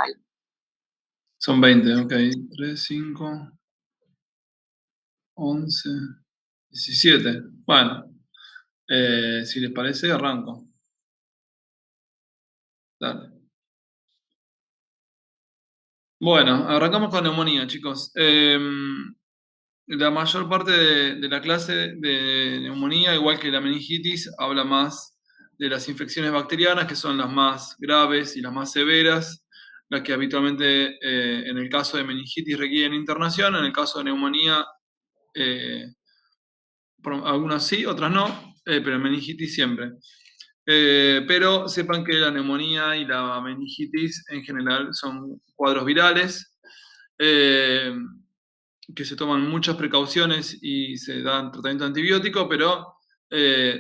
total. Son 20, ok. 3, 5, 11, 17. Bueno, si les parece, arranco. Dale. Bueno, arrancamos con neumonía, chicos. La mayor parte de la clase de neumonía, igual que la meningitis, habla más de las infecciones bacterianas, que son las más graves y las más severas, las que habitualmente en el caso de meningitis requieren internación, en el caso de neumonía algunas sí, otras no, pero en meningitis siempre. Pero sepan que la neumonía y la meningitis en general son cuadros virales, que se toman muchas precauciones y se dan tratamiento antibiótico, pero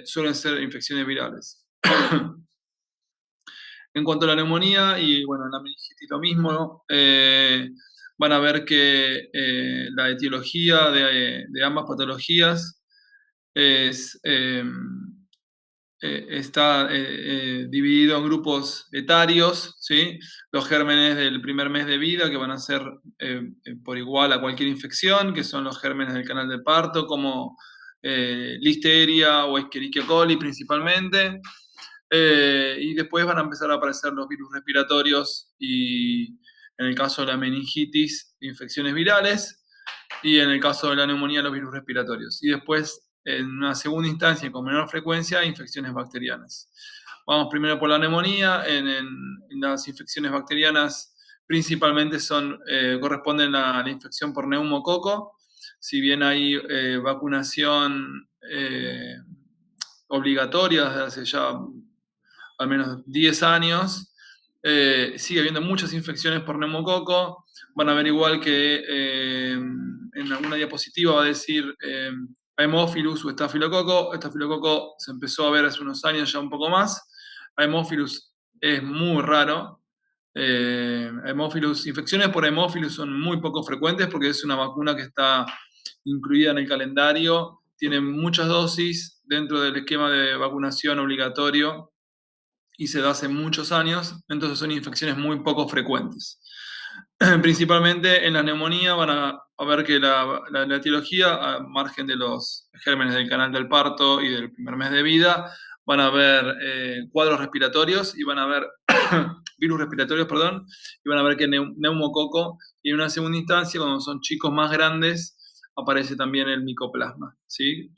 suelen ser infecciones virales. En cuanto a la neumonía y bueno, la meningitis lo mismo, van a ver que la etiología de ambas patologías es, está dividido en grupos etarios, ¿sí? Los gérmenes del primer mes de vida, que van a ser por igual a cualquier infección, que son los gérmenes del canal de parto, como Listeria o Escherichia coli principalmente. Y después van a empezar a aparecer los virus respiratorios y en el caso de la meningitis, infecciones virales, y en el caso de la neumonía, los virus respiratorios. Y después, en una segunda instancia, con menor frecuencia, infecciones bacterianas. Vamos primero por la neumonía. En las infecciones bacterianas principalmente corresponden a la infección por neumococo. Si bien hay vacunación obligatoria desde hace ya al menos 10 años, sigue habiendo muchas infecciones por neumococo. Van a ver igual que en alguna diapositiva va a decir Haemophilus o estafilococo. Estafilococo se empezó a ver hace unos años ya un poco más. Haemophilus es muy raro. Infecciones por Haemophilus son muy poco frecuentes porque es una vacuna que está incluida en el calendario, tiene muchas dosis dentro del esquema de vacunación obligatorio y se da hace muchos años, entonces son infecciones muy poco frecuentes. Principalmente en la neumonía van a ver que la etiología, a margen de los gérmenes del canal del parto y del primer mes de vida, van a haber cuadros respiratorios y van a haber virus respiratorios, perdón, y van a ver que neumococo, y en una segunda instancia, cuando son chicos más grandes, aparece también el micoplasma, ¿sí?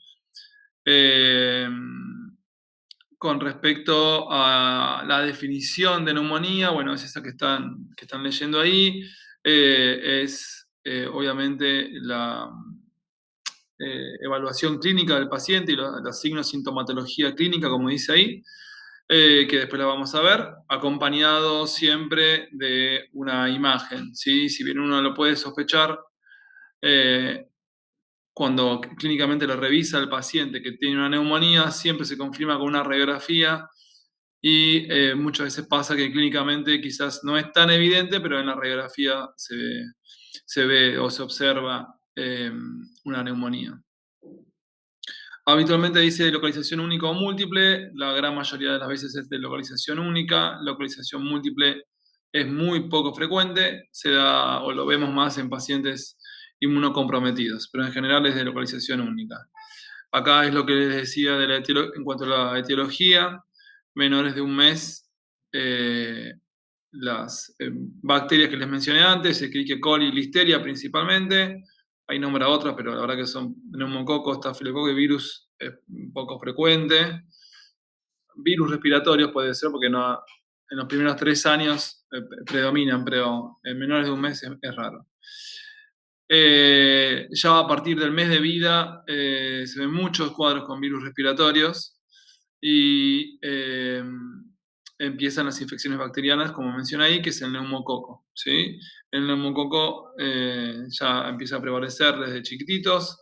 Con respecto a la definición de neumonía, bueno, es esa que están leyendo ahí, es obviamente la evaluación clínica del paciente y los signos de sintomatología clínica, como dice ahí, que después la vamos a ver, acompañado siempre de una imagen, ¿sí? Si bien uno lo puede sospechar, cuando clínicamente lo revisa el paciente que tiene una neumonía, siempre se confirma con una radiografía y muchas veces pasa que clínicamente quizás no es tan evidente, pero en la radiografía se ve o se observa una neumonía. Habitualmente dice localización única o múltiple, la gran mayoría de las veces es de localización única. Localización múltiple es muy poco frecuente, se da o lo vemos más en pacientes inmunocomprometidos, pero en general es de localización única. Acá es lo que les decía en cuanto a la etiología, menores de un mes, las bacterias que les mencioné antes, Escherichia coli, Listeria principalmente. Hay nombra otras, pero la verdad que son neumococo, estafilococo y virus es poco frecuente. Virus respiratorios puede ser porque no, en los primeros 3 años predominan, pero en menores de un mes es raro. Ya a partir del mes de vida se ven muchos cuadros con virus respiratorios y empiezan las infecciones bacterianas, como mencioné ahí, que es el neumococo, ¿sí? El neumococo ya empieza a prevalecer desde chiquititos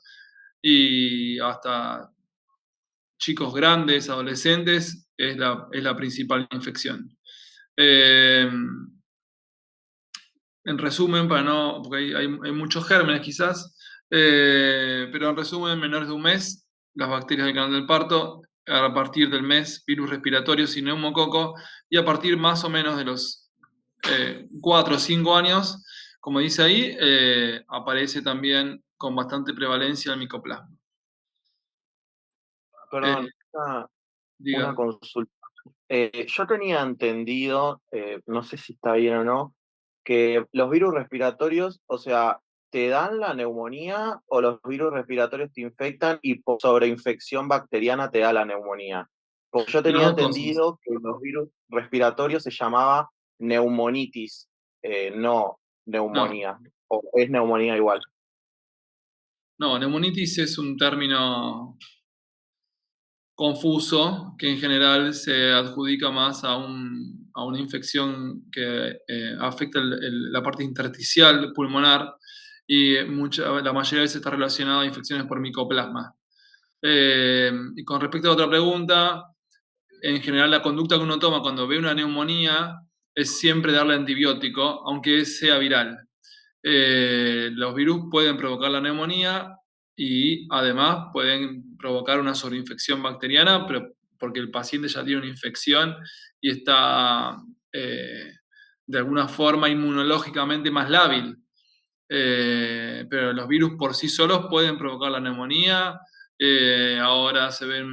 y hasta chicos grandes, adolescentes, es la principal infección. En resumen, porque hay muchos gérmenes quizás, pero en resumen, menores de un mes, las bacterias del canal del parto, a partir del mes, virus respiratorios y neumococo, y a partir más o menos de los 4 o 5 años, como dice ahí, aparece también con bastante prevalencia el micoplasma. Eh, Perdón, una diga, consulta. Yo tenía entendido, no sé si está bien o no, que los virus respiratorios, o sea, ¿te dan la neumonía o los virus respiratorios te infectan y por sobreinfección bacteriana te da la neumonía? Porque yo las tenía dos cosas. entendido que los virus respiratorios se llamaba neumonitis, no No, neumonía, o es neumonía igual. no, neumonitis es un término confuso que en general se adjudica más a una infección que afecta la parte intersticial pulmonar y la mayoría de veces está relacionada a infecciones por micoplasma. Y con respecto a otra pregunta, en general la conducta que uno toma cuando ve una neumonía es siempre darle antibiótico, aunque sea viral. Los virus pueden provocar la neumonía y además pueden provocar una sobreinfección bacteriana, pero porque el paciente ya tiene una infección y está de alguna forma inmunológicamente más lábil. Pero los virus por sí solos pueden provocar la neumonía. Ahora se ven,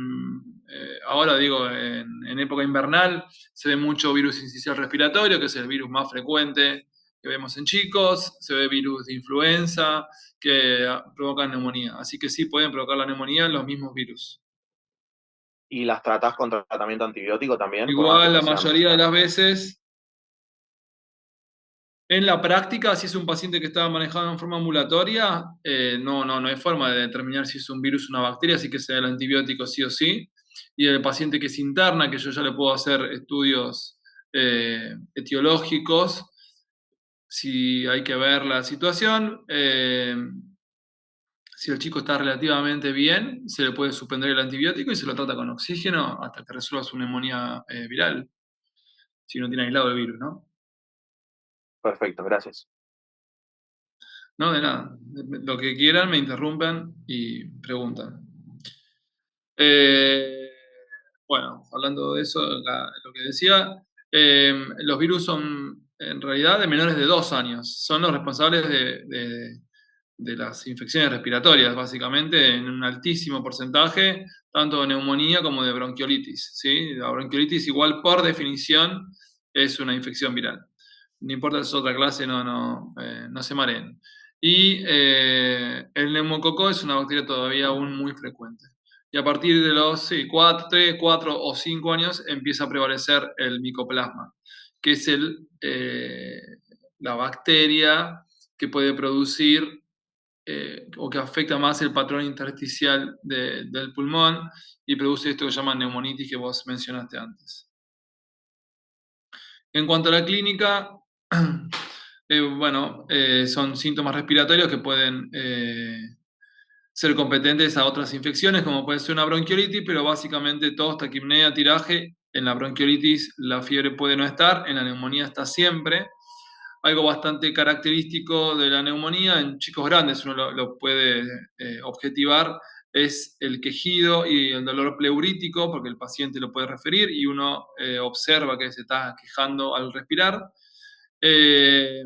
ahora digo, en época invernal se ve mucho virus incisional respiratorio, que es el virus más frecuente que vemos en chicos, se ve virus de influenza que provocan neumonía. Así que sí pueden provocar la neumonía los mismos virus. ¿Y las tratás con tratamiento antibiótico también, Igual antes la que sean? mayoría de las veces en la práctica, si es un paciente que está manejado en forma ambulatoria, no hay forma de determinar si es un virus o una bacteria, así que se da el antibiótico sí o sí. Y el paciente que se interna, que yo ya le puedo hacer estudios etiológicos, si hay que ver la situación. Si el chico está relativamente bien, se le puede suspender el antibiótico y se lo trata con oxígeno hasta que resuelva su neumonía viral, si no tiene aislado el virus, ¿no? Perfecto, gracias. No, de nada. Lo que quieran, me interrumpen y preguntan. Eh, bueno, hablando de eso, lo que decía, los virus son en realidad de menores de 2 años. Son los responsables de las infecciones respiratorias, básicamente, en un altísimo porcentaje, tanto de neumonía como de bronquiolitis. ¿Sí? La bronquiolitis, igual por definición, es una infección viral. No importa si es otra clase, no se mareen. Y el neumococo es una bacteria todavía aún muy frecuente. Y a partir de los 3, 4 o 5 años empieza a prevalecer el micoplasma, que es la bacteria que puede producir o que afecta más el patrón intersticial del pulmón y produce esto que se llama neumonitis que vos mencionaste antes. En cuanto a la clínica, bueno, son síntomas respiratorios que pueden ser competentes a otras infecciones, como puede ser una bronquiolitis, pero básicamente tos, taquipnea, tiraje. En la bronquiolitis la fiebre puede no estar, en la neumonía está siempre. Algo bastante característico de la neumonía en chicos grandes, uno lo puede objetivar, es el quejido y el dolor pleurítico, porque el paciente lo puede referir y uno observa que se está quejando al respirar. Eh,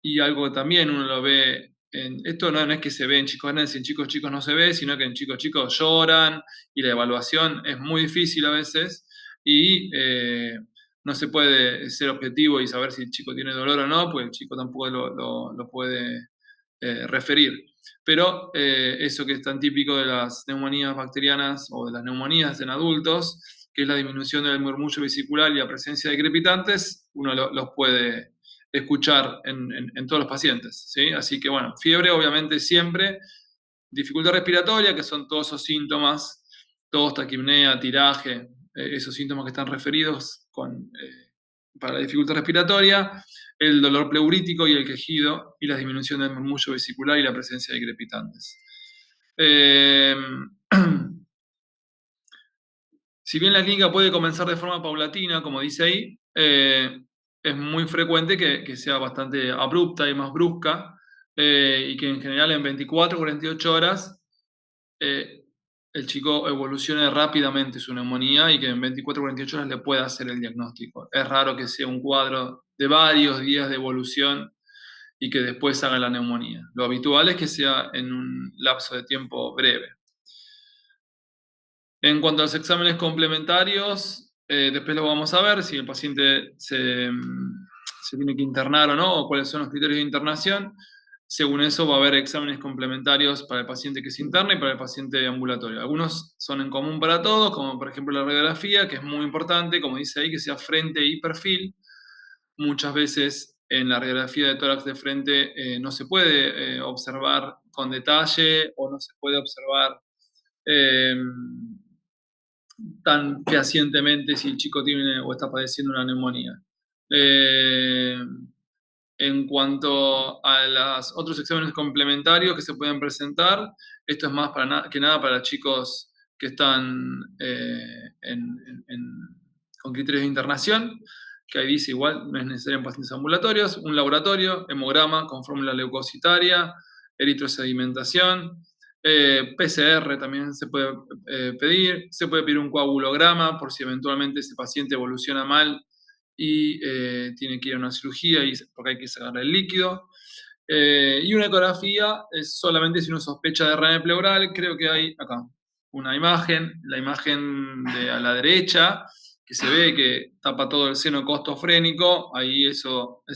y algo que también uno lo ve, esto no es que se ve en chicos grandes, en chicos chicos no se ve, sino que en chicos chicos lloran y la evaluación es muy difícil a veces y no se puede ser objetivo y saber si el chico tiene dolor o no, pues el chico tampoco lo puede referir. Pero eso que es tan típico de las neumonías bacterianas o de las neumonías en adultos, que es la disminución del murmullo vesicular y la presencia de crepitantes, uno los puede escuchar en todos los pacientes, ¿sí? Así que bueno, fiebre obviamente siempre, dificultad respiratoria, que son todos esos síntomas, tos, taquipnea, tiraje, esos síntomas que están referidos para la dificultad respiratoria, el dolor pleurítico y el quejido, y la disminución del murmullo vesicular y la presencia de crepitantes. Eh, Si bien la clínica puede comenzar de forma paulatina, como dice ahí, es muy frecuente que sea bastante abrupta y más brusca, y que en general en 24 o 48 horas eh, el chico evolucione rápidamente su neumonía y que en 24 o 48 horas le pueda hacer el diagnóstico. Es raro que sea un cuadro de varios días de evolución y que después haga la neumonía. Lo habitual es que sea en un lapso de tiempo breve. En cuanto a los exámenes complementarios, después lo vamos a ver si el paciente se tiene que internar o no, o cuáles son los criterios de internación. Según eso va a haber exámenes complementarios para el paciente que se interna y para el paciente ambulatorio. Algunos son en común para todos, como por ejemplo la radiografía, que es muy importante, como dice ahí, que sea frente y perfil. Muchas veces en la radiografía de tórax de frente no se puede observar con detalle o no se puede observar eh, tan fehacientemente si el chico tiene o está padeciendo una neumonía. Eh, en cuanto a los otros exámenes complementarios que se pueden presentar, esto es más que nada para chicos que están con criterios de internación, que ahí dice igual, no es necesario en pacientes ambulatorios, un laboratorio, hemograma con fórmula leucocitaria, eritrosedimentación, PCR también se puede pedir, se puede pedir un coagulograma por si eventualmente ese paciente evoluciona mal y tiene que ir a una cirugía porque hay que sacarle el líquido. Y una ecografía es solamente si uno sospecha de derrame pleural. Creo que hay acá una imagen, la imagen de a la derecha, que se ve que tapa todo el seno costofrénico. Ahí esa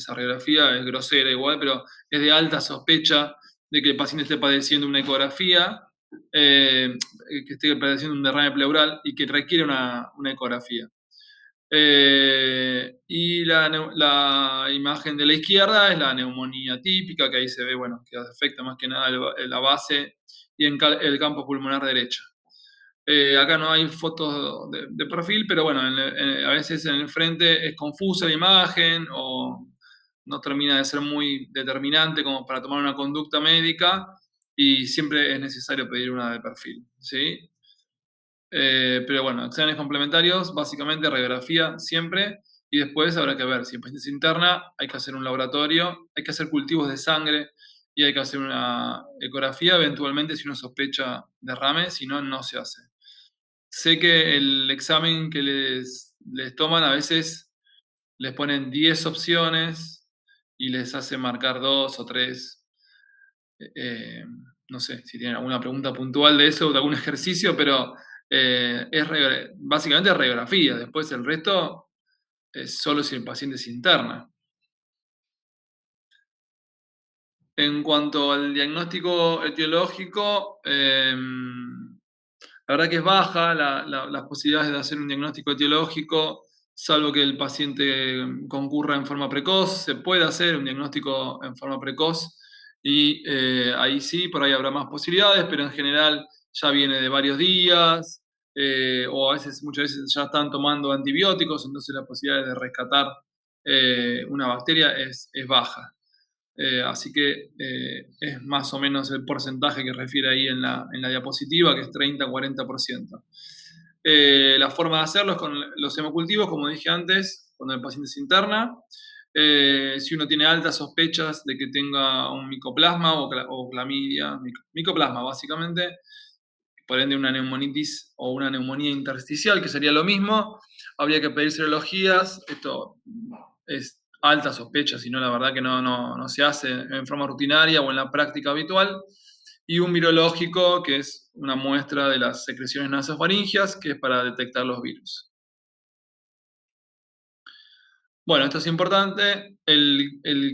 radiografía es grosera igual, pero es de alta sospecha de que el paciente esté padeciendo una ecografía, que esté padeciendo un derrame pleural y que requiere una ecografía. Y la imagen de la izquierda es la neumonía típica, que ahí se ve, bueno, que afecta más que nada la base y el campo pulmonar derecho. Acá no hay fotos de perfil, pero bueno, a veces en el frente es confusa la imagen o no termina de ser muy determinante como para tomar una conducta médica y siempre es necesario pedir una de perfil, ¿sí? Pero bueno, exámenes complementarios, básicamente radiografía siempre, y después habrá que ver si el paciente se interna, hay que hacer un laboratorio, hay que hacer cultivos de sangre y hay que hacer una ecografía eventualmente si uno sospecha derrame, si no, no se hace. Sé que el examen que les toman a veces les ponen 10 opciones y les hace marcar 2 o 3. Eh, no sé si tienen alguna pregunta puntual de eso o de algún ejercicio, pero básicamente es radiografía. Después el resto es solo si el paciente se interna. En cuanto al diagnóstico etiológico, la verdad que es baja las posibilidades de hacer un diagnóstico etiológico, salvo que el paciente concurra en forma precoz. Se puede hacer un diagnóstico en forma precoz y ahí sí, por ahí habrá más posibilidades, pero en general ya viene de varios días o a veces, muchas veces ya están tomando antibióticos, entonces la posibilidad de rescatar una bacteria es baja. Así que es más o menos el porcentaje que refiere ahí en la diapositiva, que es 30-40%. La forma de hacerlo es con los hemocultivos, como dije antes, cuando el paciente se interna. Si uno tiene altas sospechas de que tenga un micoplasma o clamidia, micoplasma básicamente, por ende una neumonitis o una neumonía intersticial, que sería lo mismo, habría que pedir serologías. Esto es alta sospecha, si no la verdad que no se hace en forma rutinaria o en la práctica habitual. Y un virológico, que es una muestra de las secreciones nasofaringias, que es para detectar los virus. Bueno, esto es importante. Los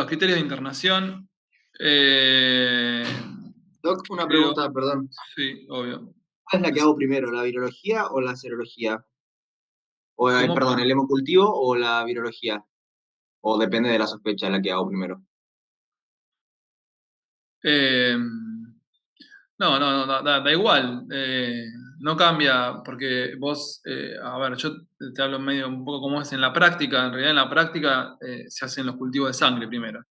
criterios de internación. eh, Doc, una creo, pregunta, perdón. sí, obvio. ¿Cuál es la que hago primero, la virología o la serología? O, ¿Cómo? perdón, ¿el hemocultivo o la virología? O depende de la sospecha la que hago primero. Eh, no, da igual. No cambia porque vos, a ver, yo te hablo medio un poco como es en la práctica. En realidad en la práctica se hacen los cultivos de sangre primero.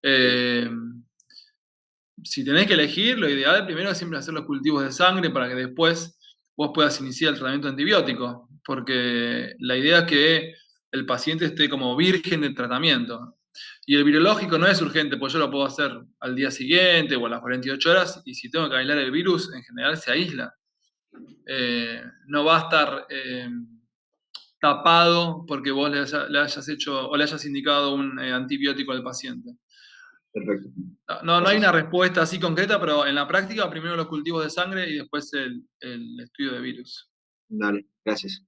Eh, si tenés que elegir, lo ideal primero es siempre hacer los cultivos de sangre para que después vos puedas iniciar el tratamiento antibiótico, porque la idea es que el paciente esté como virgen del tratamiento. Y el virológico no es urgente, pues yo lo puedo hacer al día siguiente o a las 48 horas, y si tengo que aislar el virus, en general se aísla. no va a estar tapado porque vos le hayas hecho o le hayas indicado un antibiótico al paciente. Perfecto. No hay Gracias. una respuesta así concreta, pero en la práctica primero los cultivos de sangre y después el estudio de virus. Dale, gracias.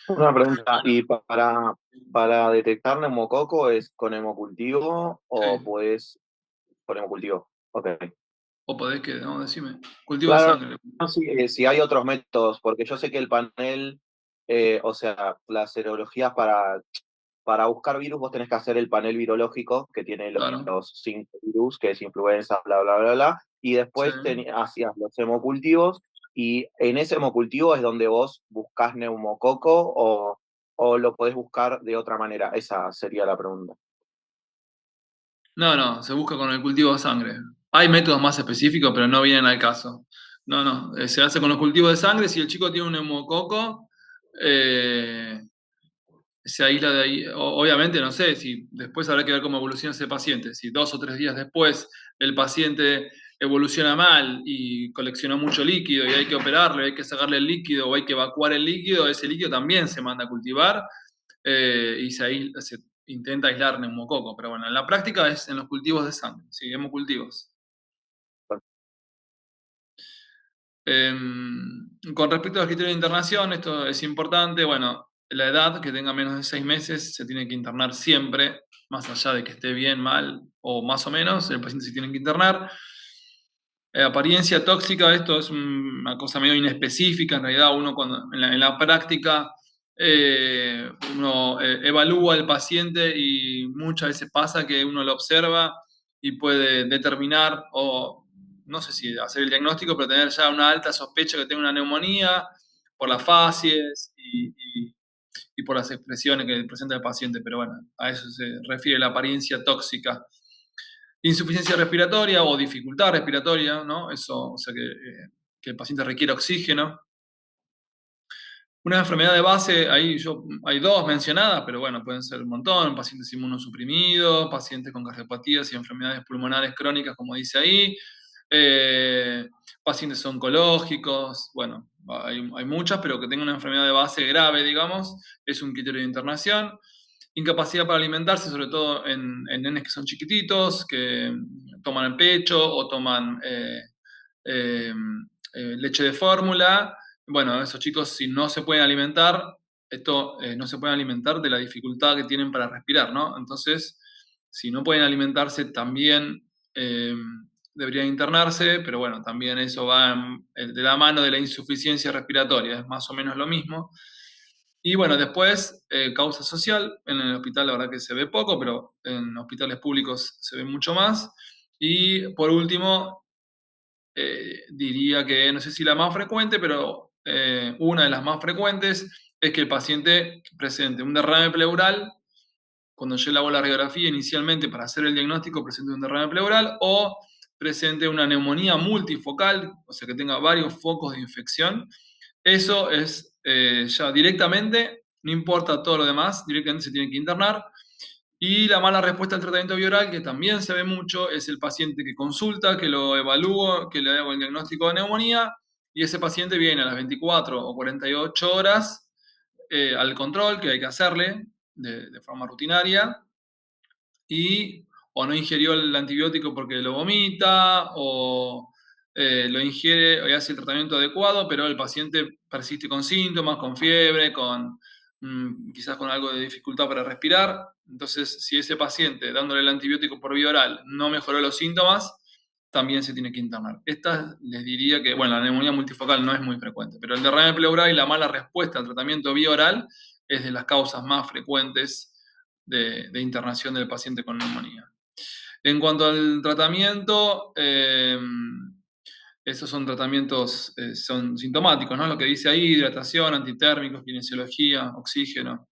Una pregunta, ¿y para detectar neumococo es con hemocultivo o Sí. podés con hemocultivo? Ok. O podés que, no, decime. Cultivo de Claro, sangre. no, sí, si hay otros métodos, porque yo sé que el panel, o sea, las serologías para buscar virus vos tenés que hacer el panel virológico que tiene Claro. los 5 virus, que es influenza, bla, bla, bla, bla, y Sí. después hacías los hemocultivos y en ese hemocultivo es donde vos buscás neumococo o lo podés buscar de otra manera. Esa sería la pregunta. No, se busca con el cultivo de sangre. Hay métodos más específicos, pero no vienen al caso. No, se hace con los cultivos de sangre. Si el chico tiene un neumococo, eh, se aísla de ahí. Obviamente, no sé, si después habrá que ver cómo evoluciona ese paciente. Si 2 o 3 días después el paciente evoluciona mal y coleccionó mucho líquido y hay que operarle, hay que sacarle el líquido o hay que evacuar el líquido, ese líquido también se manda a cultivar y se intenta aislar neumococo. Pero bueno, en la práctica es en los cultivos de sangre, sí, hemocultivos. Con respecto a los criterios de internación, esto es importante. Bueno, la edad, que tenga menos de 6 meses, se tiene que internar siempre, más allá de que esté bien, mal o más o menos, el paciente se tiene que internar. Apariencia tóxica, esto es una cosa medio inespecífica, en realidad uno cuando en la práctica uno evalúa al paciente y muchas veces pasa que uno lo observa y puede determinar o no sé si hacer el diagnóstico, pero tener ya una alta sospecha que tenga una neumonía por las facies y por las expresiones que presenta el paciente, pero bueno, a eso se refiere la apariencia tóxica. Insuficiencia respiratoria o dificultad respiratoria, ¿no? Eso, o sea que el paciente requiere oxígeno. Una enfermedad de base, hay dos mencionadas, pero bueno, pueden ser un montón, pacientes inmunosuprimidos, pacientes con cardiopatías y enfermedades pulmonares crónicas, como dice ahí, eh, pacientes oncológicos, bueno, hay muchas, pero que tengan una enfermedad de base grave, digamos, es un criterio de internación. Incapacidad para alimentarse, sobre todo en nenes que son chiquititos, que toman el pecho o toman eh, leche de fórmula. Bueno, esos chicos, si no se pueden alimentar, no se pueden alimentar de la dificultad que tienen para respirar, ¿no? Entonces, si no pueden alimentarse, también eh, deberían internarse, pero bueno, también eso va de la mano de la insuficiencia respiratoria, es más o menos lo mismo. Y bueno, después, causa social, en el hospital la verdad que se ve poco, pero en hospitales públicos se ve mucho más. Y por último, diría que no sé si la más frecuente, pero una de las más frecuentes es que el paciente presente un derrame pleural. Cuando yo le hago la radiografía inicialmente para hacer el diagnóstico, presente un derrame pleural o presente una neumonía multifocal, o sea que tenga varios focos de infección. Eso es ya directamente, no importa todo lo demás, directamente se tiene que internar. Y la mala respuesta al tratamiento bioral, que también se ve mucho, es el paciente que consulta, que lo evalúo, que le hago el diagnóstico de neumonía, y ese paciente viene a las 24 o 48 horas al control que hay que hacerle de forma rutinaria, y o no ingirió el antibiótico porque lo vomita, o lo ingiere y hace el tratamiento adecuado, pero el paciente persiste con síntomas, con fiebre, quizás con algo de dificultad para respirar. Entonces, si ese paciente, dándole el antibiótico por vía oral, no mejoró los síntomas, también se tiene que internar. Esta les diría que, bueno, la neumonía multifocal no es muy frecuente, pero el derrame pleural y la mala respuesta al tratamiento vía oral es de las causas más frecuentes de internación del paciente con neumonía. En cuanto al tratamiento, esos son tratamientos, son sintomáticos, ¿no? Lo que dice ahí, hidratación, antitérmicos, kinesiología, oxígeno.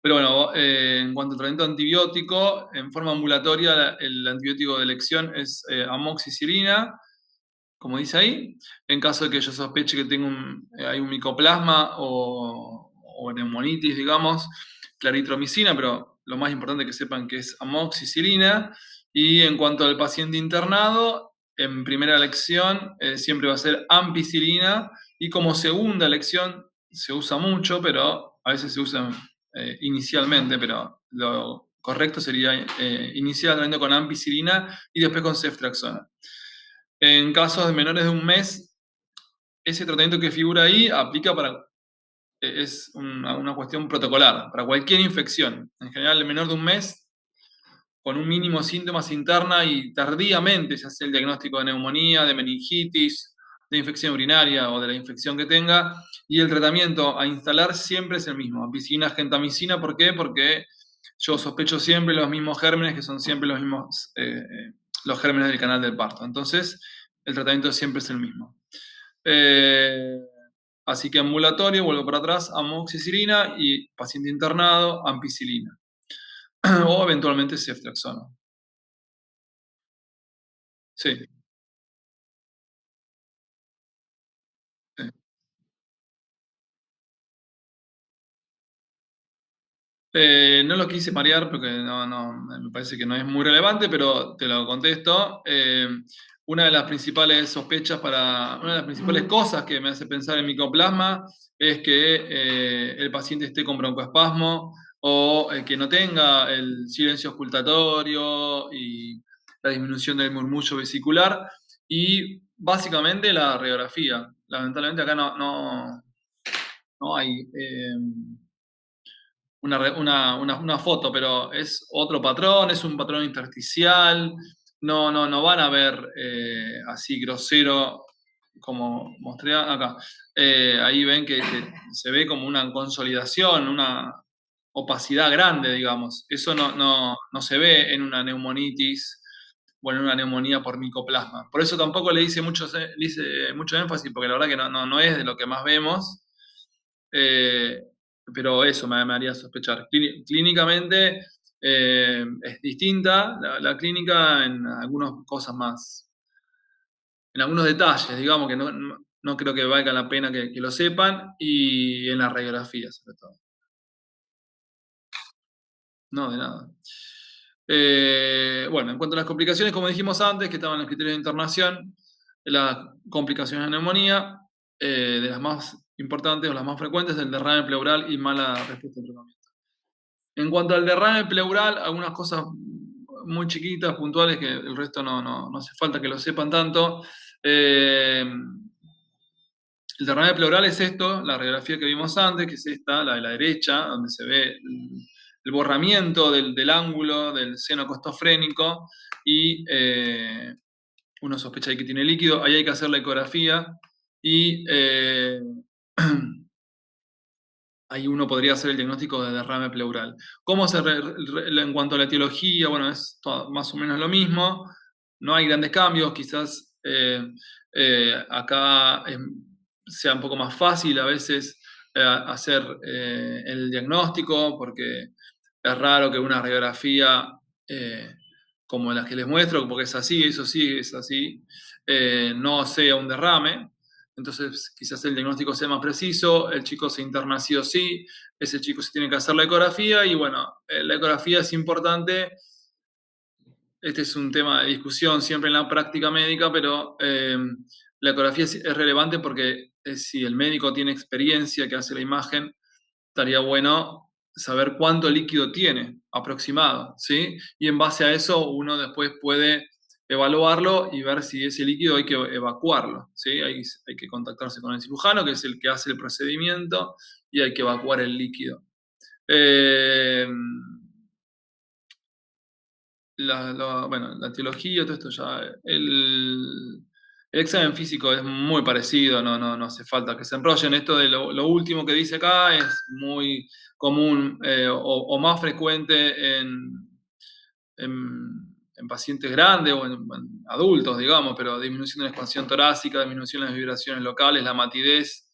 Pero bueno, en cuanto al tratamiento antibiótico, en forma ambulatoria, el antibiótico de elección es amoxicilina, como dice ahí. En caso de que yo sospeche que hay un micoplasma o neumonitis, digamos, claritromicina, pero lo más importante es que sepan que es amoxicilina. Y en cuanto al paciente internado, en primera elección siempre va a ser ampicilina, y como segunda elección se usa mucho, pero a veces se usa inicialmente, pero lo correcto sería iniciar el tratamiento con ampicilina y después con ceftriaxona. En casos de menores de un mes, ese tratamiento que figura ahí aplica para, es una cuestión protocolar, para cualquier infección. En general, el menor de un mes, con un mínimo síntomas interna y tardíamente se hace el diagnóstico de neumonía, de meningitis, de infección urinaria o de la infección que tenga, y el tratamiento a instalar siempre es el mismo, ampicilina, gentamicina. ¿Por qué? Porque yo sospecho siempre los mismos gérmenes, que son siempre los mismos, los gérmenes del canal del parto. Entonces, el tratamiento siempre es el mismo. Eh, Así que ambulatorio, vuelvo para atrás, amoxicilina, y paciente internado, ampicilina. O eventualmente ceftriaxona. Sí, sí. No lo quise marear porque me parece que no es muy relevante, pero te lo contesto. Una de las principales sospechas una de las principales cosas que me hace pensar en micoplasma es que el paciente esté con broncoespasmo, o que no tenga el silencio auscultatorio y la disminución del murmullo vesicular, y básicamente la radiografía. Lamentablemente acá no hay una foto, pero es otro patrón, es un patrón intersticial. No van a ver así grosero como mostré acá. Ahí ven que se ve como una consolidación, una opacidad grande, digamos. Eso no se ve en una neumonitis o en una neumonía por micoplasma. Por eso tampoco le hice mucho énfasis, porque la verdad que no es de lo que más vemos. Eh, pero eso me haría sospechar. Clínicamente es distinta la clínica en algunas cosas más, en algunos detalles, digamos, que no creo que valga la pena que lo sepan, y en la radiografía, sobre todo. No, de nada. Bueno, en cuanto a las complicaciones, como dijimos antes, que estaban los criterios de internación, las complicaciones de neumonía, de las más importantes o las más frecuentes, el derrame pleural y mala respuesta al tratamiento. En cuanto al derrame pleural, algunas cosas muy chiquitas, puntuales, que el resto no hace falta que lo sepan tanto. El derrame pleural es esto, la radiografía que vimos antes, que es esta, la de la derecha, donde se ve el borramiento del ángulo del seno costofrénico, y uno sospecha de que tiene líquido. Ahí hay que hacer la ecografía, y ahí uno podría hacer el diagnóstico de derrame pleural. En cuanto a la etiología, bueno, es más o menos lo mismo. No hay grandes cambios, quizás acá sea un poco más fácil a veces hacer el diagnóstico, porque es raro que una radiografía eh, como las que les muestro, porque es así, eso sí, es así, no sea un derrame. Entonces, quizás el diagnóstico sea más preciso, el chico se interna sí o sí, ese chico se tiene que hacer la ecografía, y bueno, la ecografía es importante. Este es un tema de discusión siempre en la práctica médica, pero la ecografía es relevante porque si el médico tiene experiencia que hace la imagen, estaría bueno saber cuánto líquido tiene aproximado, ¿sí? Y en base a eso uno después puede evaluarlo y ver si ese líquido hay que evacuarlo, ¿sí? Hay que contactarse con el cirujano, que es el que hace el procedimiento, y hay que evacuar el líquido. Eh, bueno, la etiología, todo esto ya. El examen físico es muy parecido, no hace falta que se enrollen. Esto de lo último que dice acá es muy común, o más frecuente en pacientes grandes o en adultos, digamos, pero disminución de la expansión torácica, disminución de las vibraciones locales, la matidez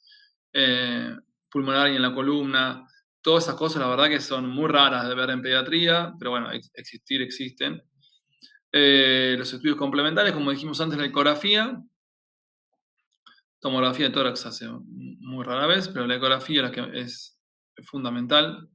pulmonar y en la columna. Todas esas cosas, la verdad que son muy raras de ver en pediatría, pero bueno, existir existen. Los estudios complementarios, como dijimos antes, la ecografía, tomografía de tórax hace muy rara vez, pero la ecografía es la que es fundamental.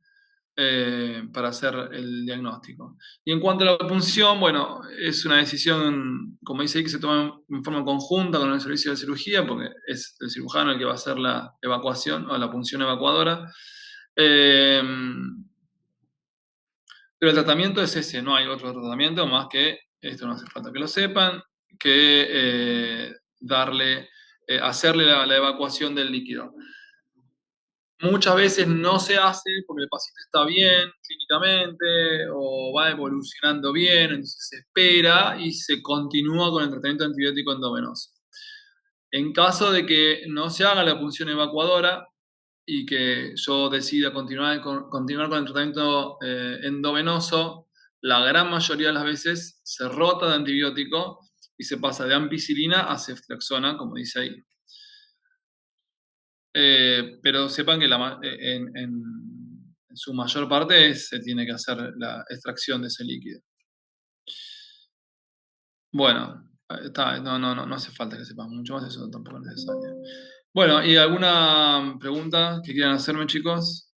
para hacer el diagnóstico. Y en cuanto a la punción, bueno, es una decisión, como dice ahí, que se toma en forma conjunta con el servicio de cirugía, porque es el cirujano el que va a hacer la evacuación o la punción evacuadora. Eh, pero el tratamiento es ese, no hay otro tratamiento más que, esto no hace falta que lo sepan, que hacerle la evacuación del líquido. Muchas veces no se hace porque el paciente está bien clínicamente o va evolucionando bien, entonces se espera y se continúa con el tratamiento antibiótico endovenoso. En caso de que no se haga la punción evacuadora y que yo decida continuar con el tratamiento endovenoso, la gran mayoría de las veces se rota de antibiótico y se pasa de ampicilina a ceftriaxona, como dice ahí. Pero sepan que en su mayor parte se tiene que hacer la extracción de ese líquido. Bueno, no hace falta que sepan mucho más, eso tampoco es necesario. Bueno, ¿y alguna pregunta que quieran hacerme, chicos?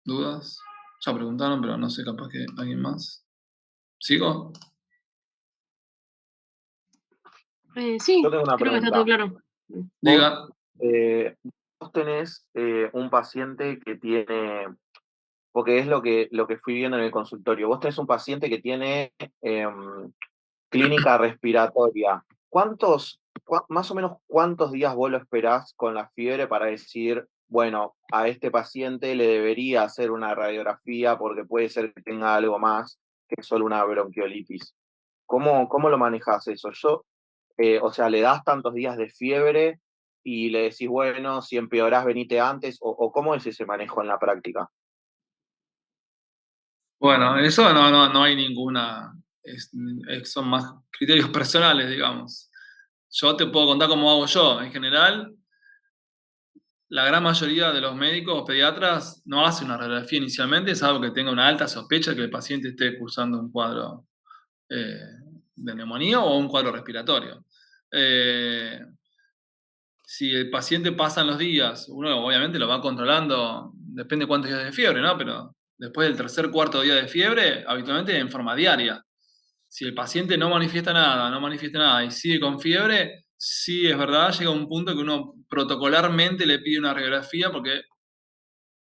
¿Dudas? Ya preguntaron, pero no sé, capaz que alguien más. ¿Sigo? Yo Sí, tengo una creo que está todo pregunta. claro. Vos, Diga. vos tenés un paciente que tiene, porque es lo que fui viendo en el consultorio, vos tenés un paciente que tiene clínica respiratoria. Más o menos cuántos días vos lo esperás con la fiebre para decir, bueno, a este paciente le debería hacer una radiografía porque puede ser que tenga algo más que solo una bronquiolitis? ¿Cómo lo manejas eso? O sea, ¿le das tantos días de fiebre y le decís, bueno, si empeorás, venite antes? ¿O cómo es ese manejo en la práctica? Bueno, eso no hay ninguna. Son más criterios personales, digamos. Yo te puedo contar cómo hago yo. En general, la gran mayoría de los médicos o pediatras no hace una radiografía inicialmente, salvo que tenga una alta sospecha de que el paciente esté cursando un cuadro eh, de neumonía o un cuadro respiratorio. Eh, si el paciente pasan los días, uno obviamente lo va controlando, depende de cuántos días de fiebre, ¿no? Pero después del tercer, cuarto día de fiebre, habitualmente en forma diaria. Si el paciente no manifiesta nada y sigue con fiebre, sí es verdad, llega un punto que uno protocolarmente le pide una radiografía porque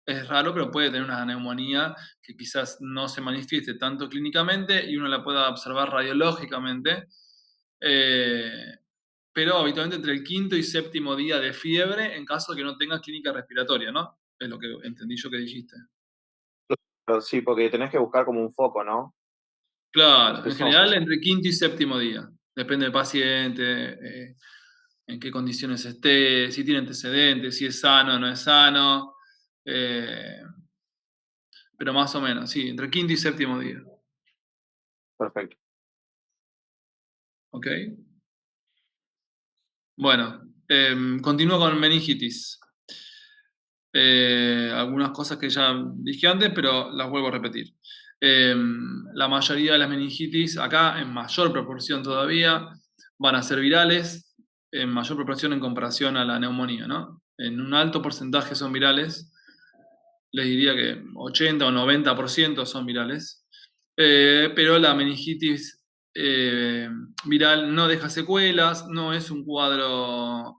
es raro, pero puede tener una neumonía que quizás no se manifieste tanto clínicamente y uno la pueda observar radiológicamente. Eh, pero habitualmente entre el quinto y séptimo día de fiebre en caso de que no tenga clínica respiratoria, ¿no? Es lo que entendí yo que dijiste. Pero sí, porque tenés que buscar como un foco, ¿no? ¿Es Claro, en eso? general entre quinto y séptimo día. Depende del paciente, en qué condiciones esté, si tiene antecedentes, si es sano o no es sano. eh, pero más o menos, sí, entre quinto y séptimo día. Perfecto. ¿Ok? Bueno, continúo con meningitis. Algunas cosas que ya dije antes, pero las vuelvo a repetir. La mayoría de las meningitis, acá en mayor proporción todavía, van a ser virales, en mayor proporción en comparación a la neumonía, ¿no? En un alto porcentaje son virales, les diría que 80 o 90% son virales, pero la meningitis viral no deja secuelas, no es un cuadro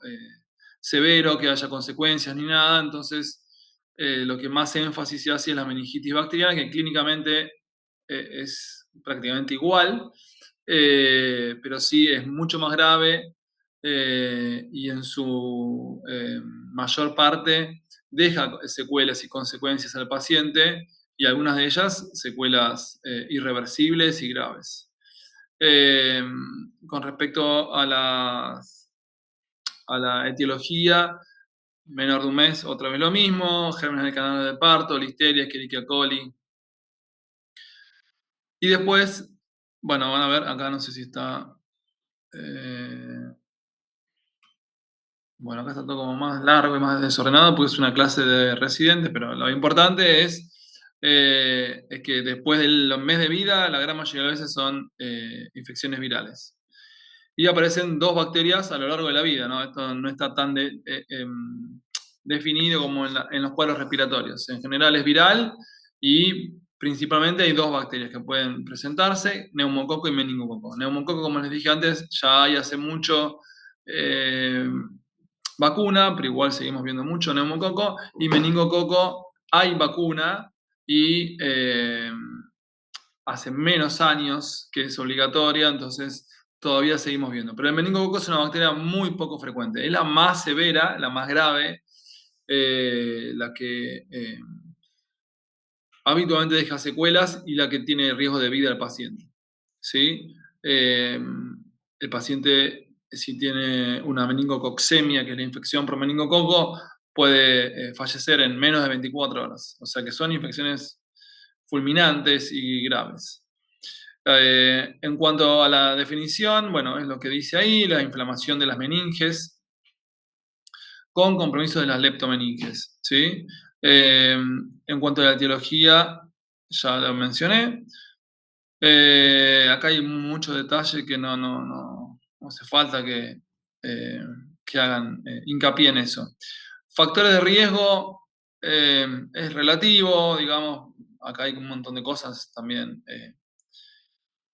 severo que haya consecuencias ni nada, entonces lo que más énfasis se hace es la meningitis bacteriana, que clínicamente es prácticamente igual, pero sí es mucho más grave y en su mayor parte deja secuelas y consecuencias al paciente y algunas de ellas secuelas irreversibles y graves. Eh, con respecto a la etiología, menor de un mes, otra vez lo mismo, gérmenes del canal de parto, listeria, Escherichia coli. Y después, bueno, van a ver, acá no sé si está... bueno, acá está todo como más largo y más desordenado porque es una clase de residentes, pero lo importante es que después del mes de vida, la gran mayoría de las veces son infecciones virales. Y aparecen dos bacterias a lo largo de la vida, ¿no? Esto no está tan definido como en los cuadros respiratorios. En general es viral y principalmente hay dos bacterias que pueden presentarse, neumococo y meningococo. Neumococo, como les dije antes, ya hay hace mucho vacuna, pero igual seguimos viendo mucho neumococo, y meningococo hay vacuna y hace menos años que es obligatoria, entonces todavía seguimos viendo. Pero el meningococo es una bacteria muy poco frecuente, es la más severa, la más grave, la que habitualmente deja secuelas y la que tiene riesgo de vida al paciente. ¿Sí? El paciente, si tiene una meningococcemia, que es la infección por meningococo, puede fallecer en menos de 24 horas. O sea que son infecciones fulminantes y graves. En cuanto a la definición, bueno, es lo que dice ahí, la inflamación de las meninges con compromiso de las leptomeninges, ¿sí? En cuanto a la etiología, ya lo mencioné. Acá hay mucho detalle que no hace falta que hagan hincapié en eso. Factores de riesgo es relativo, digamos, acá hay un montón de cosas también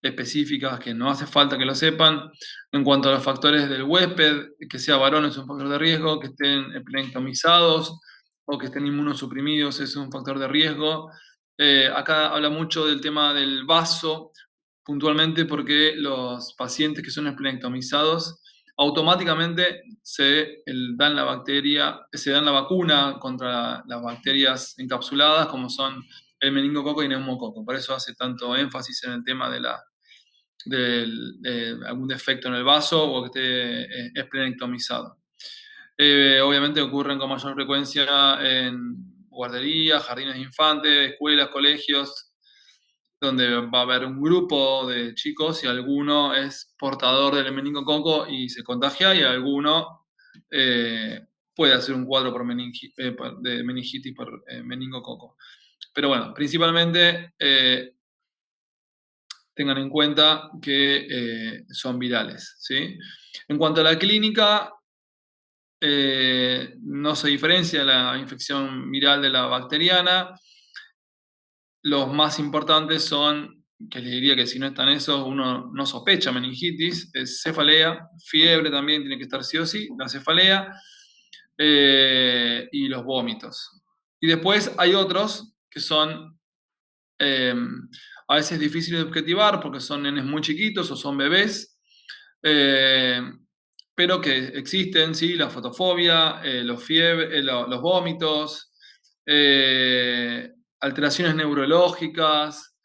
específicas que no hace falta que lo sepan. En cuanto a los factores del huésped, que sea varón es un factor de riesgo, que estén plenectomizados o que estén inmunosuprimidos es un factor de riesgo. Acá habla mucho del tema del vaso, puntualmente porque los pacientes que son esplenectomizados automáticamente dan la vacuna contra las bacterias encapsuladas, como son el meningococo y neumococo. Por eso hace tanto énfasis en el tema de algún defecto en el vaso o que esté esplenectomizado. Obviamente ocurren con mayor frecuencia en guarderías, jardines de infantes, escuelas, colegios, donde va a haber un grupo de chicos y alguno es portador del meningococo y se contagia y alguno puede hacer un cuadro de meningitis por meningococo. Pero bueno, principalmente tengan en cuenta que son virales, ¿sí? En cuanto a la clínica, no se diferencia la infección viral de la bacteriana. Los más importantes son, que les diría que si no están esos, uno no sospecha meningitis, es cefalea, fiebre también tiene que estar sí o sí, la cefalea, y los vómitos. Y después hay otros que son a veces difíciles de objetivar porque son nenes muy chiquitos o son bebés, pero que existen, ¿sí? La fotofobia, los vómitos, alteraciones neurológicas,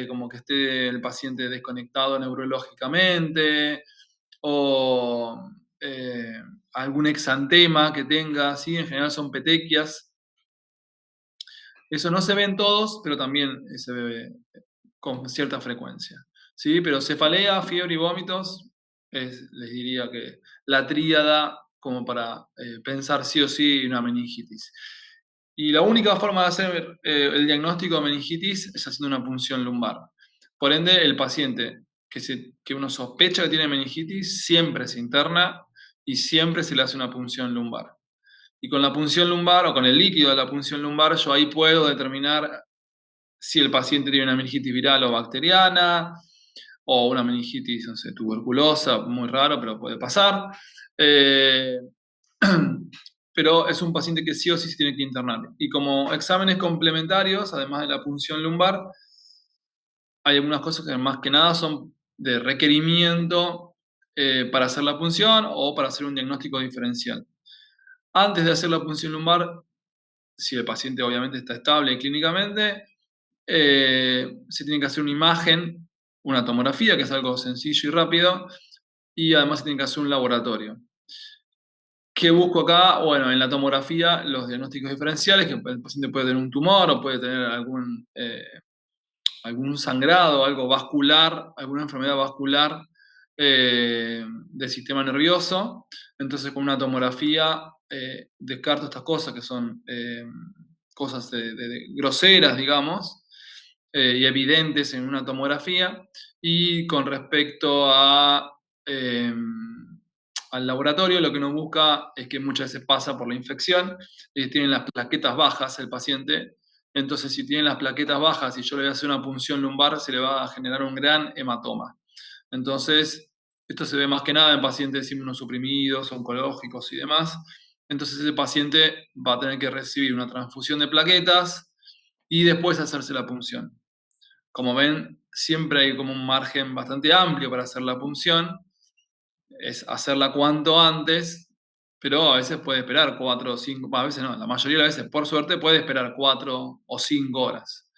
como que esté el paciente desconectado neurológicamente, o algún exantema que tenga, ¿sí? En general son petequias. Eso no se ve en todos, pero también se ve con cierta frecuencia. ¿Sí? Pero cefalea, fiebre y vómitos les diría que la tríada como para pensar sí o sí una meningitis. Y la única forma de hacer el diagnóstico de meningitis es haciendo una punción lumbar. Por ende, el paciente que uno sospecha que tiene meningitis siempre se interna y siempre se le hace una punción lumbar. Y con la punción lumbar o con el líquido de la punción lumbar, yo ahí puedo determinar si el paciente tiene una meningitis viral o bacteriana, o una meningitis, no sé, tuberculosa, muy raro, pero puede pasar. Eh, pero es un paciente que sí o sí se tiene que internar. Y como exámenes complementarios, además de la punción lumbar, hay algunas cosas que más que nada son de requerimiento para hacer la punción o para hacer un diagnóstico diferencial. Antes de hacer la punción lumbar, si el paciente obviamente está estable clínicamente, se tiene que hacer una imagen, una tomografía, que es algo sencillo y rápido, y además se tiene que hacer un laboratorio. ¿Qué busco acá? Bueno, en la tomografía los diagnósticos diferenciales, que el paciente puede tener un tumor o puede tener algún sangrado, algo vascular, alguna enfermedad vascular del sistema nervioso. Entonces, con una tomografía descarto estas cosas que son cosas groseras, digamos, y evidentes en una tomografía. Y con respecto a al laboratorio, lo que uno busca es que muchas veces pasa por la infección, tienen las plaquetas bajas el paciente. Entonces, si tienen las plaquetas bajas y yo le voy a hacer una punción lumbar, se le va a generar un gran hematoma. Entonces, esto se ve más que nada en pacientes inmunosuprimidos, oncológicos y demás. Entonces, ese paciente va a tener que recibir una transfusión de plaquetas y después hacerse la punción. Como ven, siempre hay como un margen bastante amplio para hacer la punción. Es hacerla cuanto antes, pero a veces puede esperar 4 o 5, a veces no, la mayoría de las veces, por suerte, puede esperar 4 o 5 horas.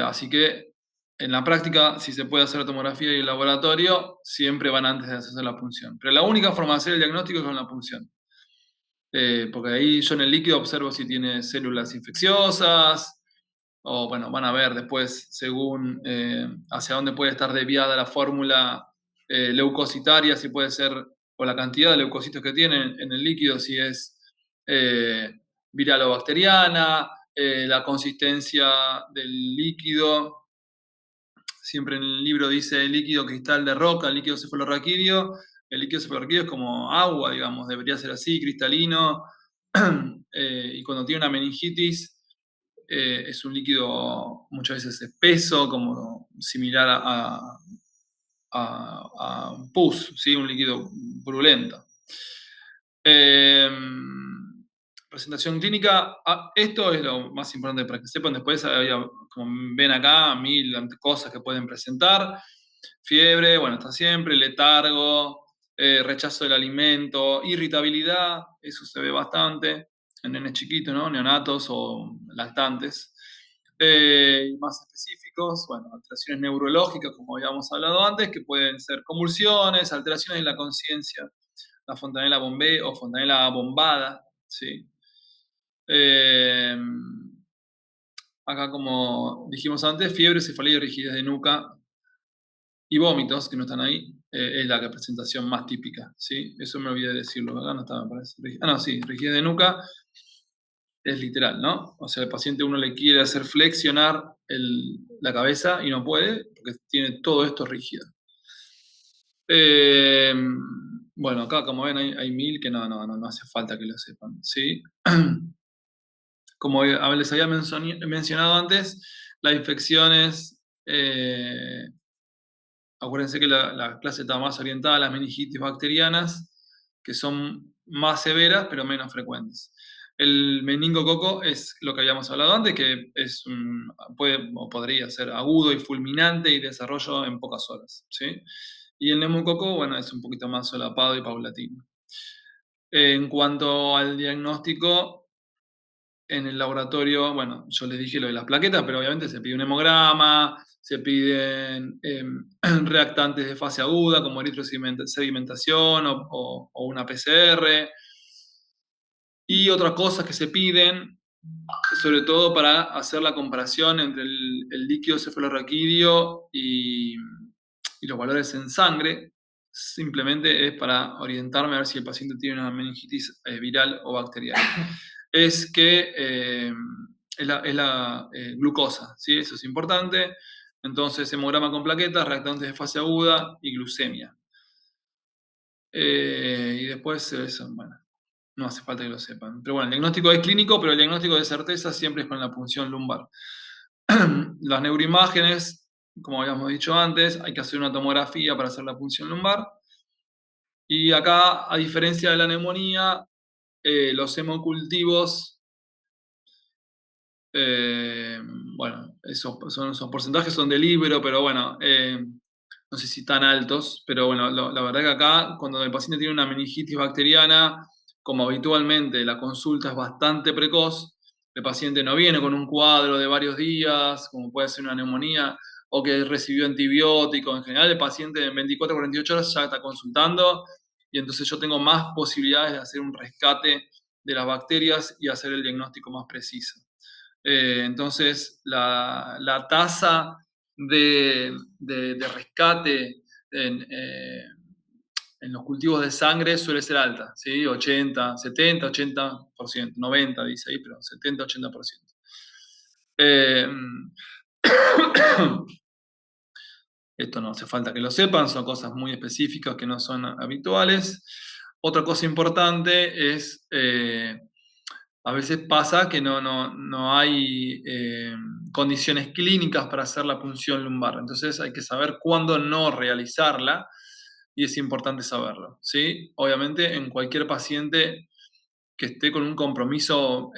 Así que en la práctica, si se puede hacer tomografía y el laboratorio, siempre van antes de hacerse la punción. Pero la única forma de hacer el diagnóstico es con la punción. Porque ahí yo en el líquido observo si tiene células infecciosas, o bueno, van a ver después según hacia dónde puede estar desviada la fórmula leucocitaria, si puede ser, o la cantidad de leucocitos que tienen en el líquido, si es eh, viral o bacteriana, la consistencia del líquido. Siempre en el libro dice líquido cristal de roca, líquido cefalorraquídeo. El líquido cefalorraquídeo es como agua, digamos, debería ser así, cristalino. Y cuando tiene una meningitis, es un líquido muchas veces espeso, como similar a pus, ¿sí? Un líquido purulento. Presentación clínica, esto es lo más importante para que sepan. Después, como ven acá, 1000 cosas que pueden presentar. Fiebre, bueno, está siempre, letargo, rechazo del alimento, irritabilidad, eso se ve bastante en nenes chiquitos, ¿no? Neonatos o lactantes. Más específicos, bueno, alteraciones neurológicas, como habíamos hablado antes, que pueden ser convulsiones, alteraciones en la conciencia, la fontanela bombé o fontanela bombada, ¿sí? Acá, como dijimos antes, fiebre, cefalea y rigidez de nuca y vómitos, que no están ahí, es la presentación más típica, ¿sí? Eso me olvidé de decirlo, acá no estaba, me parece. No, sí, rigidez de nuca es literal, ¿no? O sea, el paciente uno le quiere hacer flexionar la cabeza y no puede porque tiene todo esto rígido. Bueno, acá como ven hay 1000 que no hace falta que lo sepan, ¿sí? Como les había mencionado antes, las infecciones, acuérdense que la clase está más orientada a las meningitis bacterianas, que son más severas pero menos frecuentes. El meningococo es lo que habíamos hablado antes, que puede o podría ser agudo y fulminante y desarrollo en pocas horas, ¿sí? Y el neumococo, bueno, es un poquito más solapado y paulatino. En cuanto al diagnóstico, en el laboratorio, bueno, yo les dije lo de las plaquetas, pero obviamente se pide un hemograma, se piden reactantes de fase aguda como eritrosedimentación o una PCR. Y otras cosas que se piden, sobre todo para hacer la comparación entre el líquido cefalorraquídeo y los valores en sangre, simplemente es para orientarme a ver si el paciente tiene una meningitis viral o bacteriana. Es que es la glucosa, ¿sí? Eso es importante. Entonces, hemograma con plaquetas, reactantes de fase aguda y glucemia. Y después, eso, bueno, no hace falta que lo sepan. Pero bueno, el diagnóstico es clínico, pero el diagnóstico de certeza siempre es con la punción lumbar. Las neuroimágenes, como habíamos dicho antes, hay que hacer una tomografía para hacer la punción lumbar. Y acá, a diferencia de la neumonía, los hemocultivos, bueno, esos porcentajes son de libro, pero bueno, no sé si tan altos, pero bueno, la verdad que acá, cuando el paciente tiene una meningitis bacteriana, como habitualmente la consulta es bastante precoz, el paciente no viene con un cuadro de varios días, como puede ser una neumonía, o que recibió antibiótico. En general, el paciente en 24 o 48 horas ya está consultando, y entonces yo tengo más posibilidades de hacer un rescate de las bacterias y hacer el diagnóstico más preciso. Entonces, la tasa de rescate en los cultivos de sangre suele ser alta, ¿sí? 80, 70, 80%, 90 dice ahí, pero 70, 80%. Esto no hace falta que lo sepan, son cosas muy específicas que no son habituales. Otra cosa importante es, a veces pasa que no hay condiciones clínicas para hacer la punción lumbar, entonces hay que saber cuándo no realizarla y es importante saberlo, ¿sí? Obviamente en cualquier paciente que esté con un compromiso,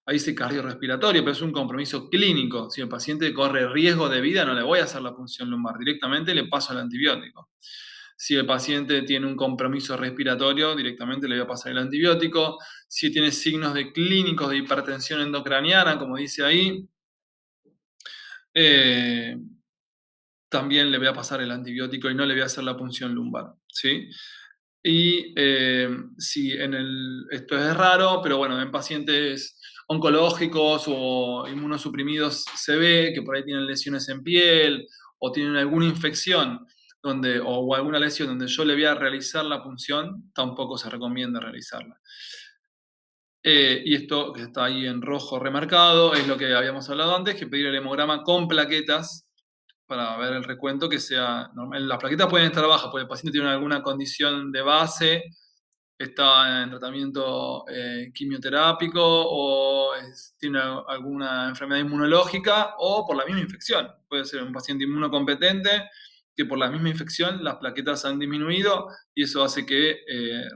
ahí dice cardiorrespiratorio, pero es un compromiso clínico. Si el paciente corre riesgo de vida, no le voy a hacer la punción lumbar, directamente le paso el antibiótico. Si el paciente tiene un compromiso respiratorio, directamente le voy a pasar el antibiótico. Si tiene signos de clínicos de hipertensión endocraniana, como dice ahí, eh, también le voy a pasar el antibiótico y no le voy a hacer la punción lumbar, ¿sí? Y si esto es raro, pero bueno, en pacientes oncológicos o inmunosuprimidos se ve que por ahí tienen lesiones en piel o tienen alguna infección o alguna lesión donde yo le voy a realizar la punción, tampoco se recomienda realizarla. Y esto que está ahí en rojo remarcado es lo que habíamos hablado antes, que pedir el hemograma con plaquetas para ver el recuento que sea normal. Las plaquetas pueden estar bajas porque el paciente tiene alguna condición de base, está en tratamiento quimioterápico o tiene alguna enfermedad inmunológica o por la misma infección. Puede ser un paciente inmunocompetente que por la misma infección las plaquetas han disminuido y eso hace que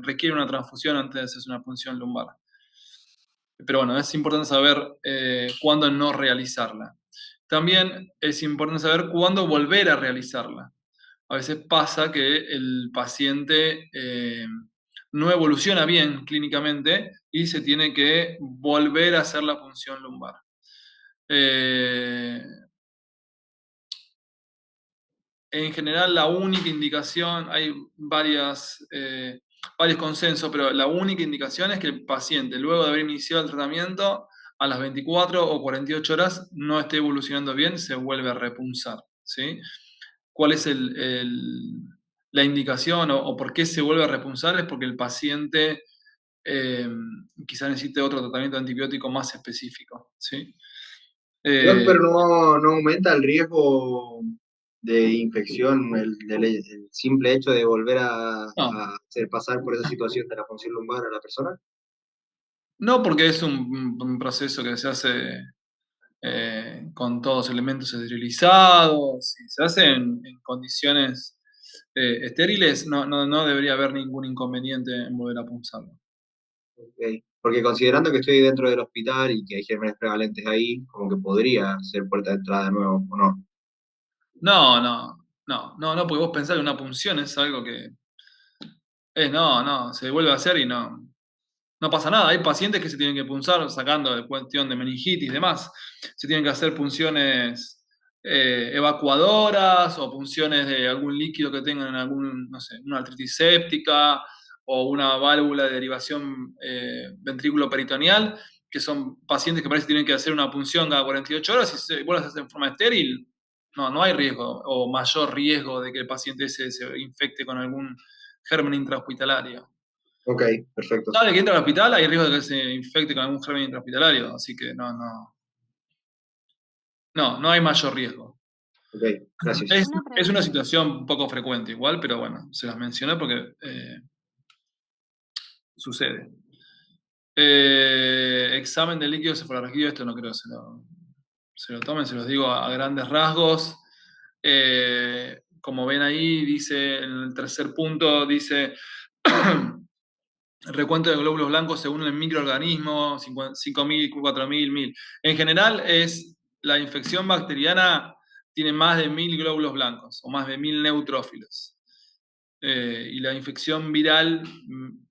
requiere una transfusión antes de hacerse una punción lumbar. Pero bueno, es importante saber cuándo no realizarla. También es importante saber cuándo volver a realizarla. A veces pasa que el paciente no evoluciona bien clínicamente y se tiene que volver a hacer la punción lumbar. Eh, en general, la única indicación, hay varios consensos, pero la única indicación es que el paciente, luego de haber iniciado el tratamiento, a las 24 o 48 horas no esté evolucionando bien, se vuelve a repunzar, ¿sí? ¿Cuál es la indicación o por qué se vuelve a repunzar? Es porque el paciente quizá necesite otro tratamiento antibiótico más específico, ¿sí? Doc, Eh, pero no aumenta el riesgo de infección el simple hecho de volver no, a hacer pasar por esa situación de la función lumbar a la persona. no porque es un proceso que se hace con todos los elementos esterilizados, si se hace en condiciones estériles, no debería haber ningún inconveniente en volver a punzarlo. Ok. Porque considerando que estoy dentro del hospital y que hay gérmenes prevalentes ahí, como que podría ser puerta de entrada de nuevo, ¿o no? No, porque vos pensás que una punción es algo que se vuelve a hacer y no pasa nada. Hay pacientes que se tienen que punzar sacando de cuestión de meningitis y demás. Se tienen que hacer punciones evacuadoras o punciones de algún líquido que tengan no sé, una artritis séptica o una válvula de derivación ventrículo peritoneal, que son pacientes que parece que tienen que hacer una punción cada 48 horas y vos las haces en forma estéril. No hay riesgo o mayor riesgo de que el paciente se infecte con algún germen intrahospitalario. Ok, perfecto. Sabe que entra al hospital, hay riesgo de que se infecte con algún germen intrahospitalario, así que no hay mayor riesgo. Ok, gracias. Es, Una es una pregunta. situación un poco frecuente igual, pero bueno, se las menciono porque sucede. Examen de líquido cefalorraquídeo, esto no creo que se lo tomen, se los digo a grandes rasgos. Como ven ahí, dice en el tercer punto, dice recuento de glóbulos blancos según el microorganismo, 5.000, 4.000, 1.000. En general, la infección bacteriana tiene más de 1.000 glóbulos blancos o más de 1.000 neutrófilos. Y la infección viral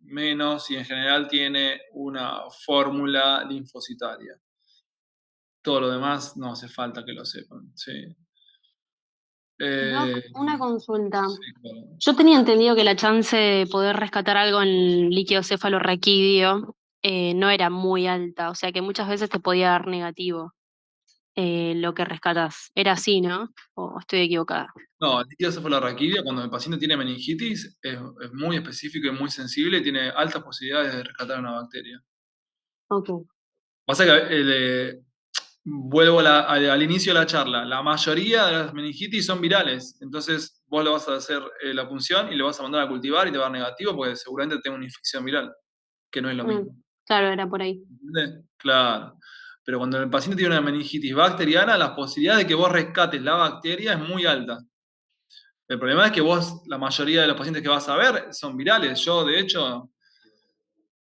menos y en general tiene una fórmula linfocitaria. Todo lo demás no hace falta que lo sepan. ¿Sí? Doc, Eh, una consulta. sí, claro. Yo tenía entendido que la chance de poder rescatar algo en líquido cefalorraquídeo no era muy alta, o sea que muchas veces te podía dar negativo lo que rescatas. Era así, ¿no? ¿O estoy equivocada? No, el líquido cefalorraquídeo, cuando el paciente tiene meningitis, es muy específico y muy sensible y tiene altas posibilidades de rescatar una bacteria. Ok. Pasa que vuelvo al inicio de la charla, la mayoría de las meningitis son virales, entonces vos lo vas a hacer la punción y lo vas a mandar a cultivar y te va a dar negativo porque seguramente tenga una infección viral, que no es lo mismo. Claro, era por ahí. ¿Entendés? Claro. Pero cuando el paciente tiene una meningitis bacteriana, la posibilidad de que vos rescates la bacteria es muy alta. El problema es que vos, la mayoría de los pacientes que vas a ver son virales. Yo, de hecho,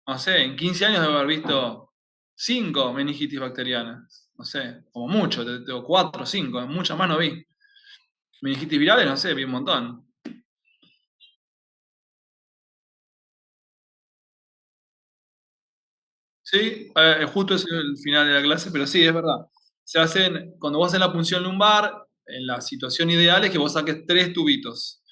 no sé, en 15 años debo haber visto 5 meningitis bacterianas. No sé, como mucho, tengo 4 o 5, muchas más no vi. Meningitis virales, no sé, vi un montón. Sí, justo es el final de la clase, pero sí, es verdad. Se hacen, cuando vos haces la punción lumbar, en la situación ideal es que vos saques 3 tubitos.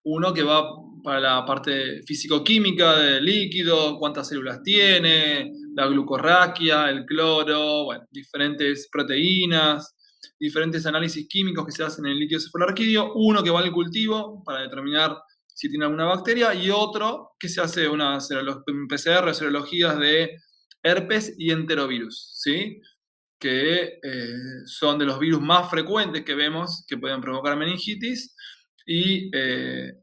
Uno que va para la parte físico-química del líquido, cuántas células tiene, la glucorraquia, el cloro, bueno, diferentes proteínas, diferentes análisis químicos que se hacen en el líquido cefalorraquídeo. Uno que va al cultivo para determinar si tiene alguna bacteria y otro que se hace una PCR, serologías de herpes y enterovirus, ¿sí? Que son de los virus más frecuentes que vemos que pueden provocar meningitis, y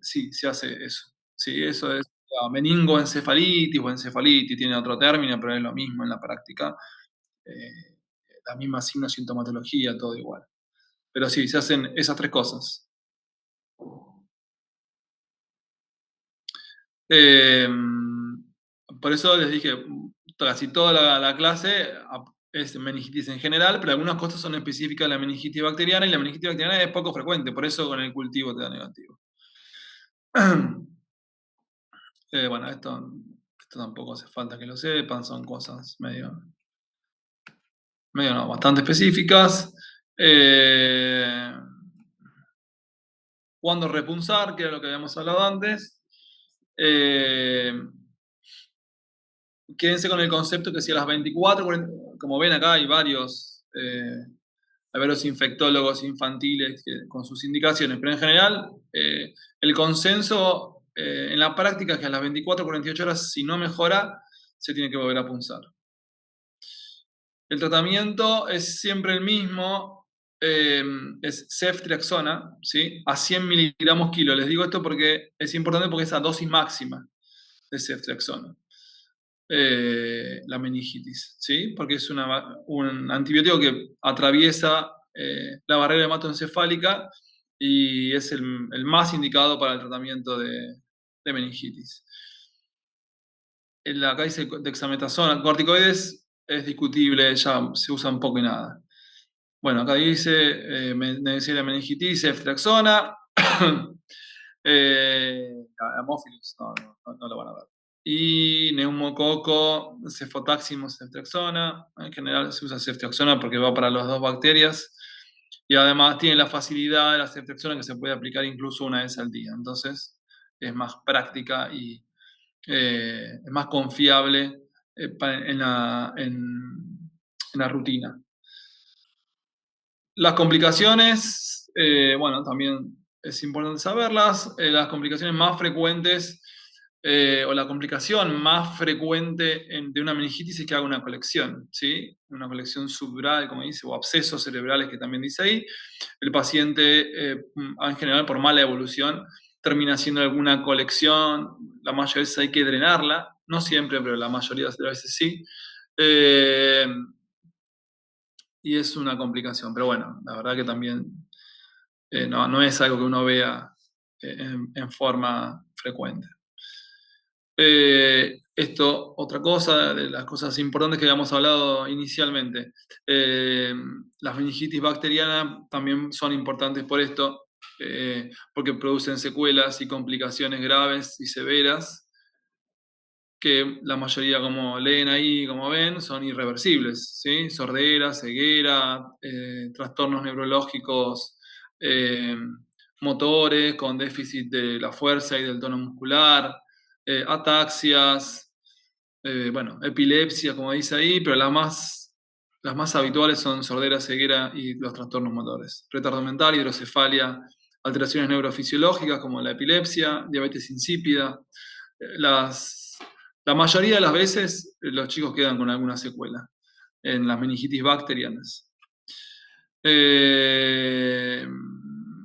sí, se hace eso. Sí, eso es la meningoencefalitis o encefalitis, tiene otro término, pero es lo mismo en la práctica. Eh, la misma sintomatología, todo igual. Pero sí, se hacen esas 3 cosas. Eh, por eso les dije, casi toda la clase es meningitis en general, pero algunas cosas son específicas de la meningitis bacteriana y la meningitis bacteriana es poco frecuente, por eso con el cultivo te da negativo. Bueno, esto tampoco hace falta que lo sepan, son cosas medio no, bastante específicas. ¿Cuándo repunzar? Que era lo que habíamos hablado antes. Quédense con el concepto que si a las 24, como ven acá hay varios infectólogos infantiles con sus indicaciones, pero en general el consenso en la práctica es que a las 24 48 horas, si no mejora, se tiene que volver a punzar. El tratamiento es siempre el mismo, es ceftriaxona, ¿sí? A 100 miligramos kilo. Les digo esto porque es importante porque es la dosis máxima de ceftriaxona. La meningitis, ¿sí? Porque es un antibiótico que atraviesa la barrera hematoencefálica y es el más indicado para el tratamiento de meningitis. Acá dice dexametasona, corticoides es discutible, ya se usa un poco y nada. Bueno, acá dice Neisseria meningitis, ceftriaxona, Haemophilus, no lo van a ver. Y neumococo, cefotaximo, ceftriaxona. En general se usa ceftriaxona porque va para las 2 bacterias. Y además tiene la facilidad de la ceftriaxona que se puede aplicar incluso una vez al día. Entonces es más práctica y es más confiable en la rutina. Las complicaciones, bueno, también es importante saberlas. Las complicaciones más frecuentes o la complicación más frecuente de una meningitis es que haga una colección, ¿sí? Una colección subdural, como dice, o abscesos cerebrales, que también dice ahí. El paciente, en general, por mala evolución, termina haciendo alguna colección. La mayoría de veces hay que drenarla, no siempre, pero la mayoría de las veces sí. Y es una complicación, pero bueno, la verdad que también no es algo que uno vea en forma frecuente. Otra cosa, de las cosas importantes que habíamos hablado inicialmente, las meningitis bacterianas también son importantes por esto, porque producen secuelas y complicaciones graves y severas, que la mayoría, como leen ahí, como ven, son irreversibles, ¿sí? Sordera, ceguera, trastornos neurológicos motores con déficit de la fuerza y del tono muscular, ataxias, bueno, epilepsia, como dice ahí, pero las más habituales son sordera, ceguera y los trastornos motores. Retardo mental, hidrocefalia, alteraciones neurofisiológicas como la epilepsia, diabetes insípida. La mayoría de las veces los chicos quedan con alguna secuela en las meningitis bacterianas.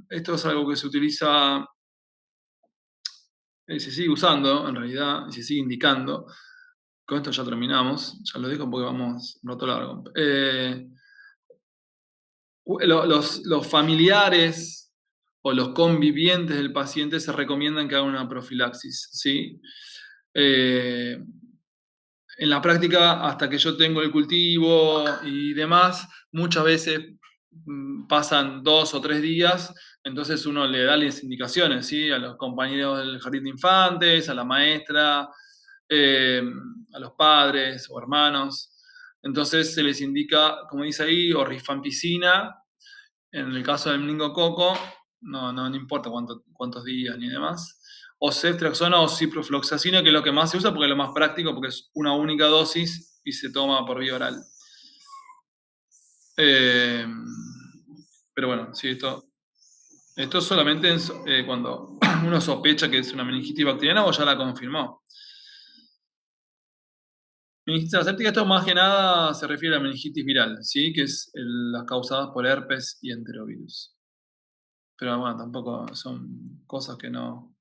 Esto es algo que se utiliza, se sigue usando en realidad, y se sigue indicando. Con esto ya terminamos, ya lo dejo porque vamos un rato largo. Los familiares o los convivientes del paciente se recomiendan que hagan una profilaxis, ¿sí? En la práctica, hasta que yo tengo el cultivo y demás, muchas veces pasan 2 o 3 días, entonces uno le da las indicaciones, ¿sí? A los compañeros del jardín de infantes, a la maestra, a los padres o hermanos. Entonces se les indica, como dice ahí, o rifampicina, en el caso del meningococo, no importa cuántos días ni demás. O ceftriaxona o ciprofloxacina, que es lo que más se usa porque es lo más práctico, porque es una única dosis y se toma por vía oral. Pero bueno, sí, esto solamente es cuando uno sospecha que es una meningitis bacteriana o ya la confirmó. Meningitis aséptica, esto más que nada se refiere a meningitis viral, ¿sí? Que es las causadas por herpes y enterovirus. Pero bueno, tampoco son cosas que no...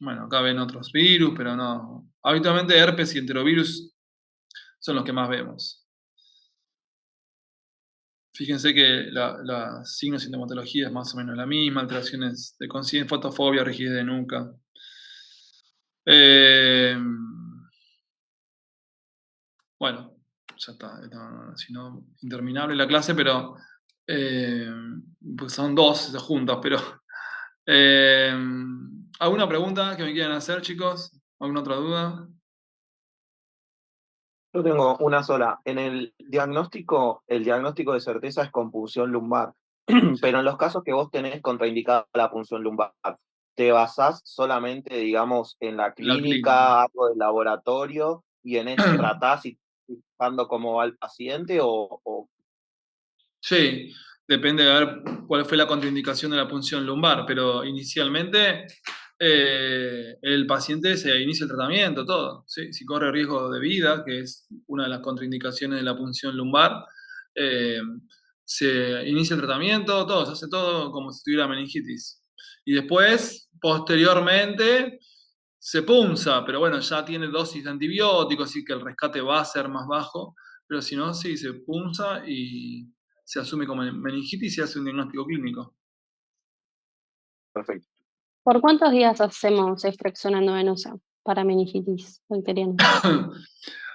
Bueno, acá ven otros virus, pero no. Habitualmente herpes y enterovirus son los que más vemos. Fíjense que la signo-sintomatología es más o menos la misma, alteraciones de conciencia, fotofobia, rigidez de nuca. Bueno, ya está, si no, interminable la clase, pero pues son dos juntas, pero ¿alguna pregunta que me quieran hacer, chicos? ¿Alguna otra duda? Yo tengo una sola. En el diagnóstico de certeza es con punción lumbar, pero en los casos que vos tenés contraindicada la punción lumbar, ¿te basás solamente, digamos, en la La clínica. clínica, algo del laboratorio, y en eso tratás y fijando cómo va el paciente, o Sí, depende de ver cuál fue la contraindicación de la punción lumbar, pero inicialmente el paciente se inicia el tratamiento, todo. ¿Sí? Si corre riesgo de vida, que es una de las contraindicaciones de la punción lumbar, eh, se inicia el tratamiento, todo, se hace todo como si tuviera meningitis. Y después, posteriormente, se punza, pero bueno, ya tiene dosis de antibióticos, así que el rescate va a ser más bajo, pero si no, sí, se punza y se asume como meningitis y se hace un diagnóstico clínico. perfecto. ¿Por cuántos días hacemos extracción endovenosa para meningitis bacteriana?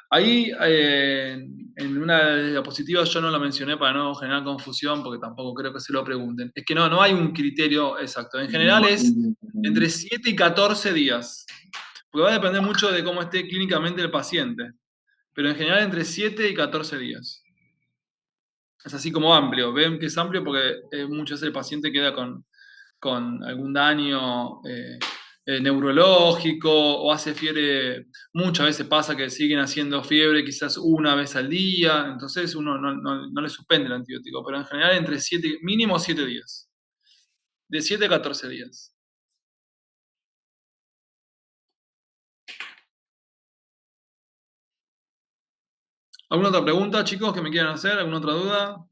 Ahí, en una de las diapositivas yo no lo mencioné para no generar confusión, porque tampoco creo que se lo pregunten. Es que no hay un criterio exacto. En general es entre 7 y 14 días, porque va a depender mucho de cómo esté clínicamente el paciente, pero en general entre 7 y 14 días. Es así como amplio. Ven que es amplio porque muchas veces el paciente queda con algún daño neurológico o hace fiebre. Muchas veces pasa que siguen haciendo fiebre quizás una vez al día, entonces uno no le suspende el antibiótico, pero en general entre 7, mínimo 7 días. De 7 a 14 días. ¿Alguna otra pregunta, chicos, que me quieran hacer? ¿Alguna otra duda?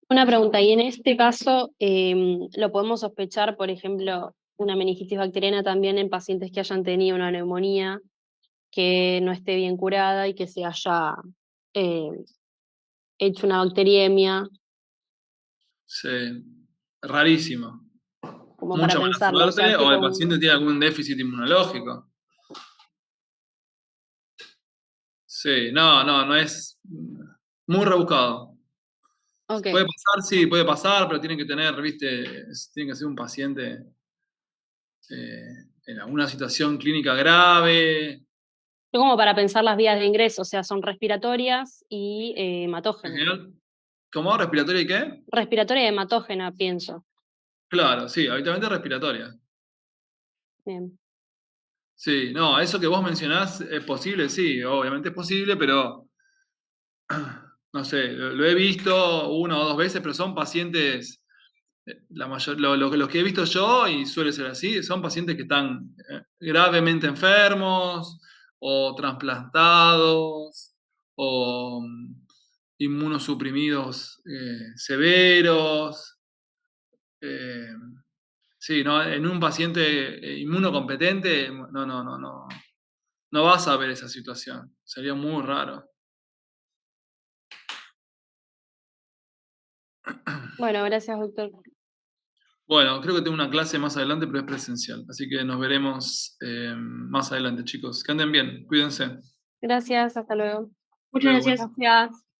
Una pregunta, y en este caso, ¿lo podemos sospechar, por ejemplo, una meningitis bacteriana también en pacientes que hayan tenido una neumonía, que no esté bien curada y que se haya eh, hecho una bacteriemia, Sí, rarísimo. como para Mucha mala pensarlo? O sea, suerte o tipo, el paciente tiene algún déficit inmunológico. Sí, no es muy rebuscado. ok. Puede pasar, sí, puede pasar, pero tiene que tener, viste, tiene que ser un paciente en alguna situación clínica grave. Como para pensar las vías de ingreso, o sea, son respiratorias y En hematógenas. general, ¿cómo? ¿Respiratoria y qué? Respiratoria y hematógena, pienso. Claro, sí, habitualmente respiratoria. Bien. Sí, no, eso que vos mencionás es posible, sí, obviamente es posible, pero no sé, lo he visto una o dos veces, pero son pacientes, los que he visto yo, y suele ser así, son pacientes que están gravemente enfermos o trasplantados o inmunosuprimidos severos. Sí, no, en un paciente inmunocompetente, no vas a ver esa situación. Sería muy raro. Bueno, gracias, doctor. Bueno, creo que tengo una clase más adelante, pero es presencial. Así que nos veremos más adelante, chicos. Que anden bien, cuídense. Gracias, hasta luego. Muchas Luego, gracias. bueno. Gracias.